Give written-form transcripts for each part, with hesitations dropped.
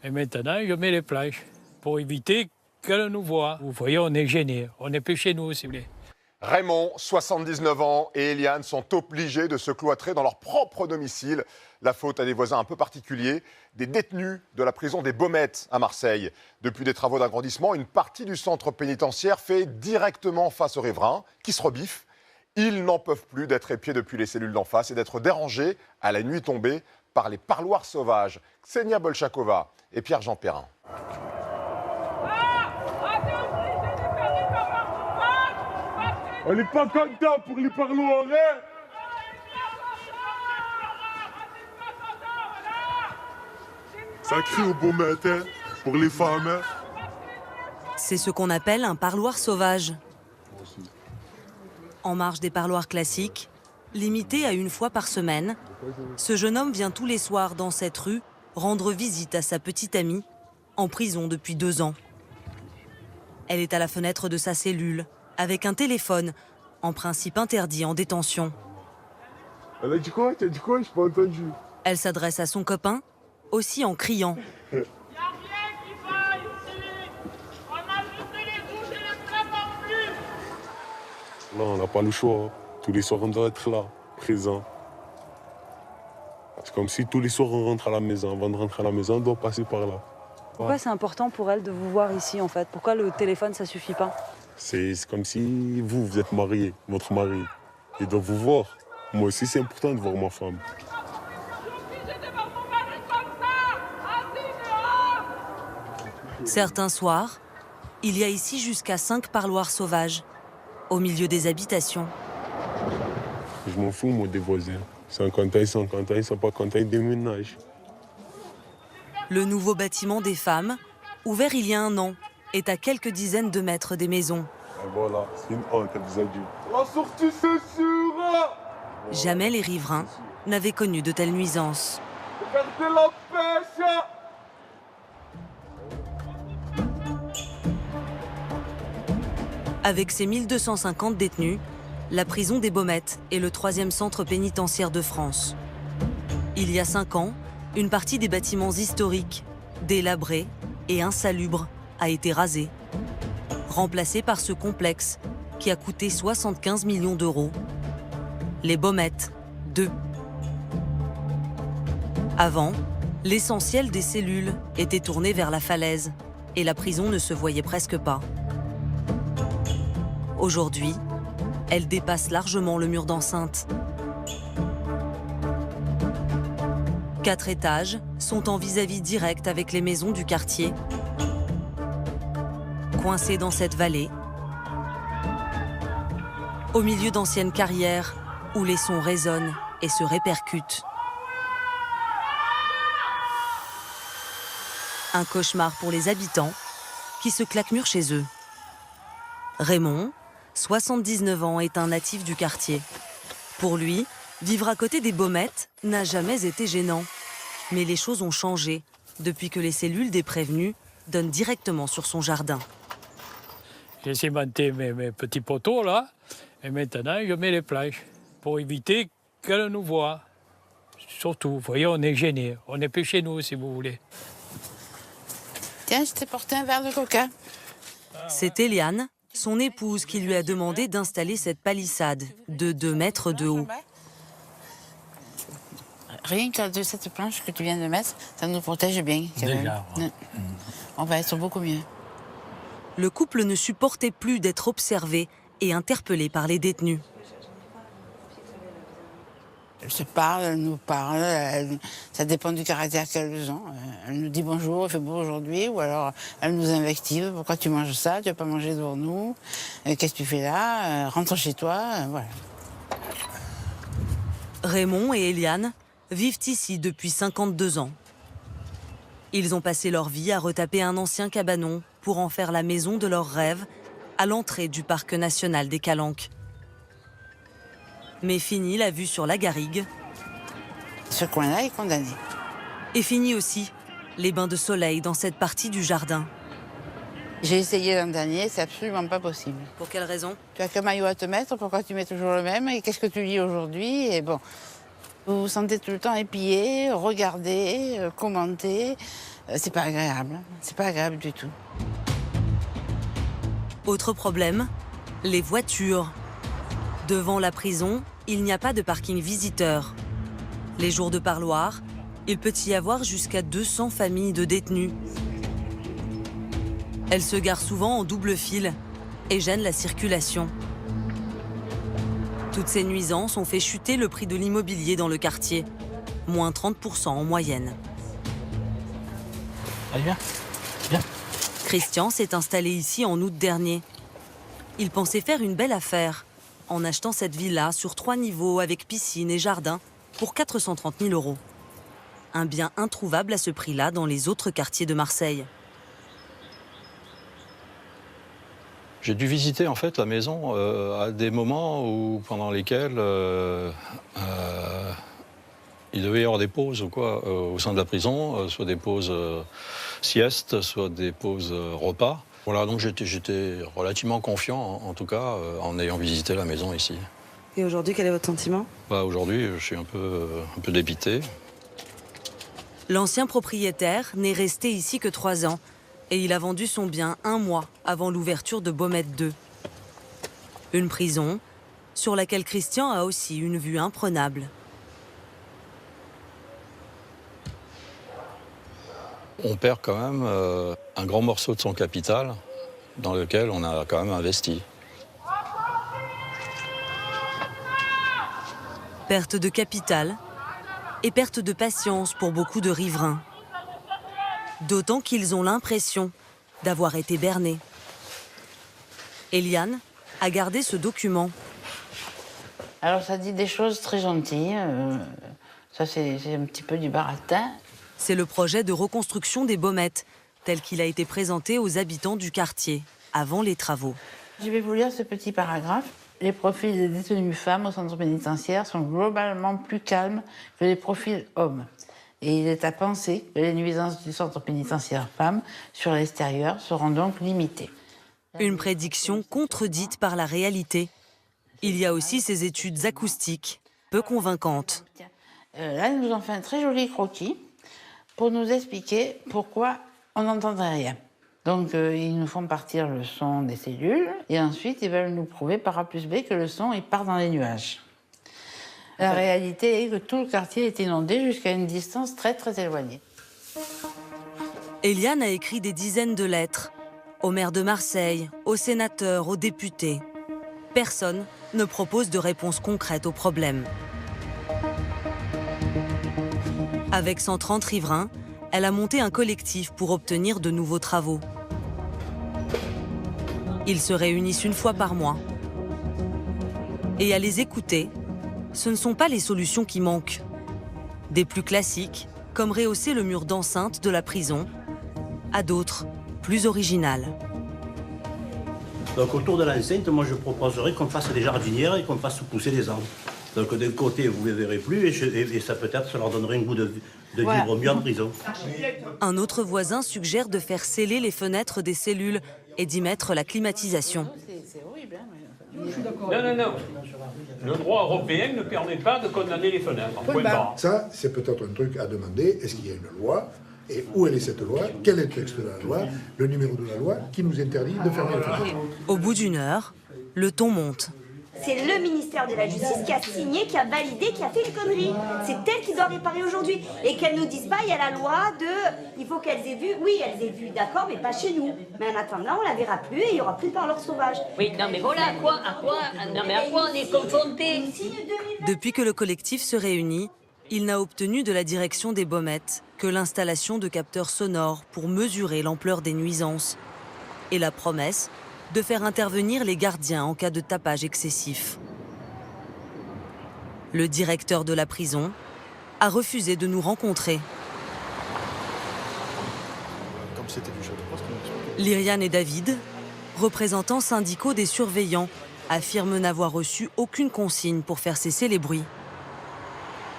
Et maintenant, je mets les plages pour éviter qu'elle nous voie. Vous voyez, on est gênés. On n'est plus chez nous, si vous voulez. Raymond, 79 ans, et Eliane sont obligés de se cloîtrer dans leur propre domicile. La faute à des voisins un peu particuliers, des détenus de la prison des Baumettes à Marseille. Depuis des travaux d'agrandissement, une partie du centre pénitentiaire fait directement face aux riverains, qui se rebiffent. Ils n'en peuvent plus d'être épiés depuis les cellules d'en face et d'être dérangés à la nuit tombée par les parloirs sauvages. Ksenia Bolchakova et Pierre-Jean Perrin. On n'est pas content pour les parloirs, hein? Ça crie aux Baumettes, hein, pour les femmes. Hein. C'est ce qu'on appelle un parloir sauvage. En marge des parloirs classiques, limité à une fois par semaine, ce jeune homme vient tous les soirs dans cette rue rendre visite à sa petite amie, en prison depuis 2 ans. Elle est à la fenêtre de sa cellule, avec un téléphone, en principe interdit en détention. Elle a dit quoi? Tu as dit quoi? Je n'ai pas entendu. Elle s'adresse à son copain, aussi en criant. Il n'y a rien qui va ici. On a juste les douches et les plats en plus. Non, on n'a pas le choix. Tous les soirs, on doit être là, présent. C'est comme si tous les soirs, on rentre à la maison. Avant de rentrer à la maison, on doit passer par là. Pourquoi c'est important pour elle de vous voir ici, en fait? Pourquoi le téléphone, ça suffit pas? C'est comme si vous êtes marié, votre mari. Il doit vous voir. Moi aussi, c'est important de voir ma femme. Certains soirs, il y a ici jusqu'à 5 parloirs sauvages, au milieu des habitations. Je m'en fous, moi, des voisins. Ils sont contents, ils sont pas contents, ils déménagent. Le nouveau bâtiment des femmes, ouvert il y a 1 an, est à quelques dizaines de mètres des maisons. Et voilà, c'est une honte, elle vous a dit. La sortie, c'est sûr! Jamais les riverains n'avaient connu de telles nuisances. Regardez la pêche! Avec ses 1250 détenus, la prison des Baumettes est le 3e centre pénitentiaire de France. Il y a 5 ans, une partie des bâtiments historiques, délabrés et insalubres, a été rasée, remplacée par ce complexe qui a coûté 75 millions d'euros. Les Baumettes 2. Avant, l'essentiel des cellules était tourné vers la falaise et la prison ne se voyait presque pas. Aujourd'hui, elle dépasse largement le mur d'enceinte. 4 étages sont en vis-à-vis direct avec les maisons du quartier. Coincés dans cette vallée, au milieu d'anciennes carrières où les sons résonnent et se répercutent. Un cauchemar pour les habitants qui se claquemurent chez eux. Raymond, 79 ans, est un natif du quartier. Pour lui, vivre à côté des Baumettes n'a jamais été gênant. Mais les choses ont changé depuis que les cellules des prévenus donnent directement sur son jardin. J'ai cimenté mes petits poteaux là, et maintenant je mets les plages pour éviter qu'elle nous voie. Surtout, vous voyez, on est gênés. On n'est plus chez nous, si vous voulez. Tiens, je t'ai porté un verre de coca. C'est Eliane, son épouse, qui lui a demandé d'installer cette palissade de 2 mètres de haut. Rien que de cette planche que tu viens de mettre, ça nous protège bien. Déjà, ouais. On va être beaucoup mieux. Le couple ne supportait plus d'être observé et interpellé par les détenus. Elle se parle, elle nous parle, ça dépend du caractère qu'elles ont. Elle nous dit bonjour, il fait beau aujourd'hui, ou alors elle nous invective, pourquoi tu manges ça, tu vas pas manger devant nous, qu'est-ce que tu fais là, rentre chez toi, voilà. Raymond et Eliane vivent ici depuis 52 ans. Ils ont passé leur vie à retaper un ancien cabanon pour en faire la maison de leurs rêves à l'entrée du parc national des Calanques. Mais fini la vue sur la garrigue. Ce coin-là est condamné. Et fini aussi les bains de soleil dans cette partie du jardin. J'ai essayé l'an dernier, c'est absolument pas possible. Pour quelle raison? Tu as qu'un maillot à te mettre, pourquoi tu mets toujours le même? Et qu'est-ce que tu lis aujourd'hui? Et bon, vous vous sentez tout le temps épié, regardé, commenté. C'est pas agréable, hein. C'est pas agréable du tout. Autre problème, les voitures. Devant la prison, il n'y a pas de parking visiteur. Les jours de parloir, il peut y avoir jusqu'à 200 familles de détenus. Elles se garent souvent en double file et gênent la circulation. Toutes ces nuisances ont fait chuter le prix de l'immobilier dans le quartier, moins 30% en moyenne. Allez, viens. Viens. Christian s'est installé ici en août dernier. Il pensait faire une belle affaire en achetant cette villa sur 3 niveaux avec piscine et jardin pour 430 000 €. Un bien introuvable à ce prix-là dans les autres quartiers de Marseille. J'ai dû visiter en fait la maison à des moments pendant lesquels il devait y avoir des pauses ou quoi, au sein de la prison, soit des pauses sieste, soit des pauses repas. Voilà, donc j'étais relativement confiant, en tout cas, en ayant visité la maison ici. Et aujourd'hui, quel est votre sentiment? Aujourd'hui, je suis un peu dépité. L'ancien propriétaire n'est resté ici que 3 ans et il a vendu son bien 1 mois avant l'ouverture de Baumette 2. Une prison sur laquelle Christian a aussi une vue imprenable. On perd quand même un grand morceau de son capital dans lequel on a quand même investi. Perte de capital et perte de patience pour beaucoup de riverains. D'autant qu'ils ont l'impression d'avoir été bernés. Eliane a gardé ce document. Alors ça dit des choses très gentilles. Ça c'est un petit peu du baratin. C'est le projet de reconstruction des Baumettes, tel qu'il a été présenté aux habitants du quartier, avant les travaux. Je vais vous lire ce petit paragraphe. Les profils des détenus femmes au centre pénitentiaire sont globalement plus calmes que les profils hommes. Et il est à penser que les nuisances du centre pénitentiaire femmes sur l'extérieur seront donc limitées. Une prédiction contredite par la réalité. Il y a aussi ces études acoustiques, peu convaincantes. Là, ils nous ont fait un très joli croquis pour nous expliquer pourquoi on n'entendrait rien. Donc, ils nous font partir le son des cellules et ensuite, ils veulent nous prouver par A plus B que le son, il part dans les nuages. La réalité est que tout le quartier est inondé jusqu'à une distance très, très éloignée. Eliane a écrit des dizaines de lettres au maire de Marseille, aux sénateurs, aux députés. Personne ne propose de réponse concrète au problème. Avec 130 riverains, elle a monté un collectif pour obtenir de nouveaux travaux. Ils se réunissent 1 fois par mois. Et à les écouter, ce ne sont pas les solutions qui manquent. Des plus classiques, comme rehausser le mur d'enceinte de la prison, à d'autres, plus originales. Donc autour de l'enceinte, moi je proposerais qu'on fasse des jardinières et qu'on fasse pousser des arbres. Donc d'un côté, vous ne les verrez plus et ça peut-être ça leur donnerait un goût de vivre mieux en prison. Un autre voisin suggère de faire sceller les fenêtres des cellules et d'y mettre la climatisation. C'est horrible, hein. Non. Le droit européen ne permet pas de condamner les fenêtres. Point barre. Ça, c'est peut-être un truc à demander. Est-ce qu'il y a une loi? Et où elle est cette loi? Quel est le texte de la loi? Le numéro de la loi qui nous interdit de fermer les fenêtres? Au bout d'1 heure, le ton monte. C'est le ministère de la Justice qui a signé, qui a validé, qui a fait une connerie. C'est elle qui doit réparer aujourd'hui. Et qu'elle nous dise pas, il y a la loi de... Il faut qu'elles aient vu. Oui, elles aient vu, d'accord, mais pas chez nous. Mais en attendant, on la verra plus et il n'y aura plus de parleurs sauvages. Oui, non mais voilà, à quoi on est confrontés? Depuis que le collectif se réunit, il n'a obtenu de la direction des Baumettes que l'installation de capteurs sonores pour mesurer l'ampleur des nuisances. Et la promesse de faire intervenir les gardiens en cas de tapage excessif. Le directeur de la prison a refusé de nous rencontrer. Lyriane et David, représentants syndicaux des surveillants, affirment n'avoir reçu aucune consigne pour faire cesser les bruits.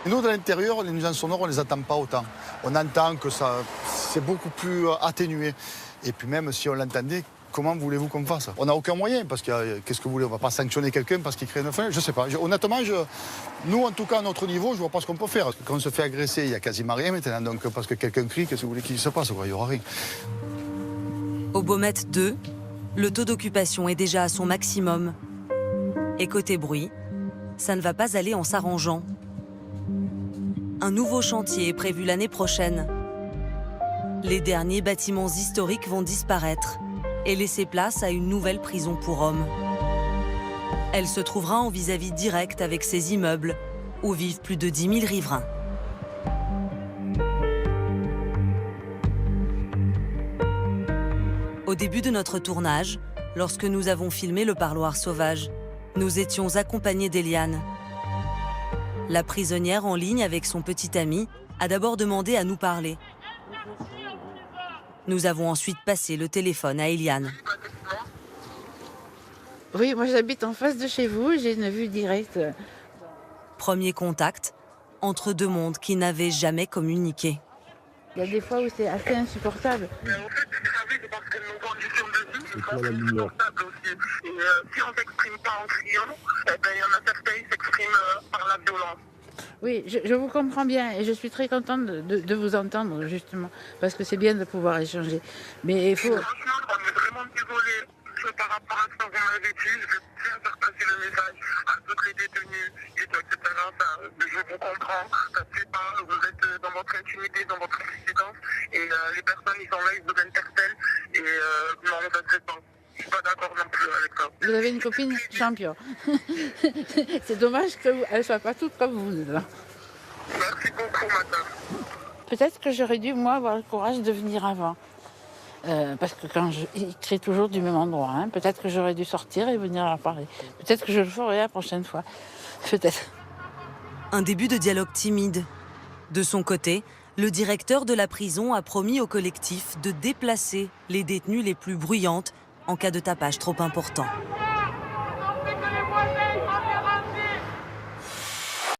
Nous, de l'intérieur, les nuisances sonores, on ne les entend pas autant. On entend que c'est beaucoup plus atténué. Et puis même si on l'entendait, Comment voulez-vous qu'on fasse? On n'a aucun moyen, parce que qu'est-ce que vous voulez? On ne va pas sanctionner quelqu'un parce qu'il crée une fenêtre. Je ne sais pas. Honnêtement, nous, en tout cas, à notre niveau, je ne vois pas ce qu'on peut faire. Quand on se fait agresser, il n'y a quasiment rien maintenant. Donc, parce que quelqu'un crie, qu'est-ce que vous voulez qu'il se passe? Il n'y aura rien. Au Baumette 2, le taux d'occupation est déjà à son maximum. Et côté bruit, ça ne va pas aller en s'arrangeant. Un nouveau chantier est prévu l'année prochaine. Les derniers bâtiments historiques vont disparaître et laisser place à une nouvelle prison pour hommes. Elle se trouvera en vis-à-vis direct avec ces immeubles où vivent plus de 10 000 riverains. Au début de notre tournage, lorsque nous avons filmé le parloir sauvage, nous étions accompagnés d'Eliane. La prisonnière en ligne avec son petit ami a d'abord demandé à nous parler. Nous avons ensuite passé le téléphone à Eliane. Oui, moi j'habite en face de chez vous, j'ai une vue directe. Premier contact entre deux mondes qui n'avaient jamais communiqué. Il y a des fois où c'est assez insupportable. Mais en fait, vous savez, c'est parce que nos conditions de vie sont pas la lumière. insupportables aussi. Et si on ne s'exprime pas en criant, eh ben, il y en a certains qui s'expriment par la violence. Oui, je vous comprends bien et je suis très contente de vous entendre justement, parce que c'est bien de pouvoir échanger. Mais il faut... Franchement, on est vraiment désolés par rapport à ce que vous m'avez dit. Je vais bien faire passer le message à toutes les détenues, et etc. Je vous comprends. Ça ne fait pas. Vous êtes dans votre intimité, dans votre résidence, et les personnes, ils sont là, ils vous interpellent. Et non, ça ne fait pas. Je ne suis pas d'accord non plus avec ça. Vous avez une copine champion. C'est dommage qu'elle ne soit pas toute comme vous. Là. Merci beaucoup, madame. Peut-être que j'aurais dû, moi, avoir le courage de venir avant. Parce que il crée toujours du même endroit. Hein. Peut-être que j'aurais dû sortir et venir leur parler. Peut-être que je le ferai la prochaine fois. Peut-être. Un début de dialogue timide. De son côté, le directeur de la prison a promis au collectif de déplacer les détenues les plus bruyantes en cas de tapage trop important.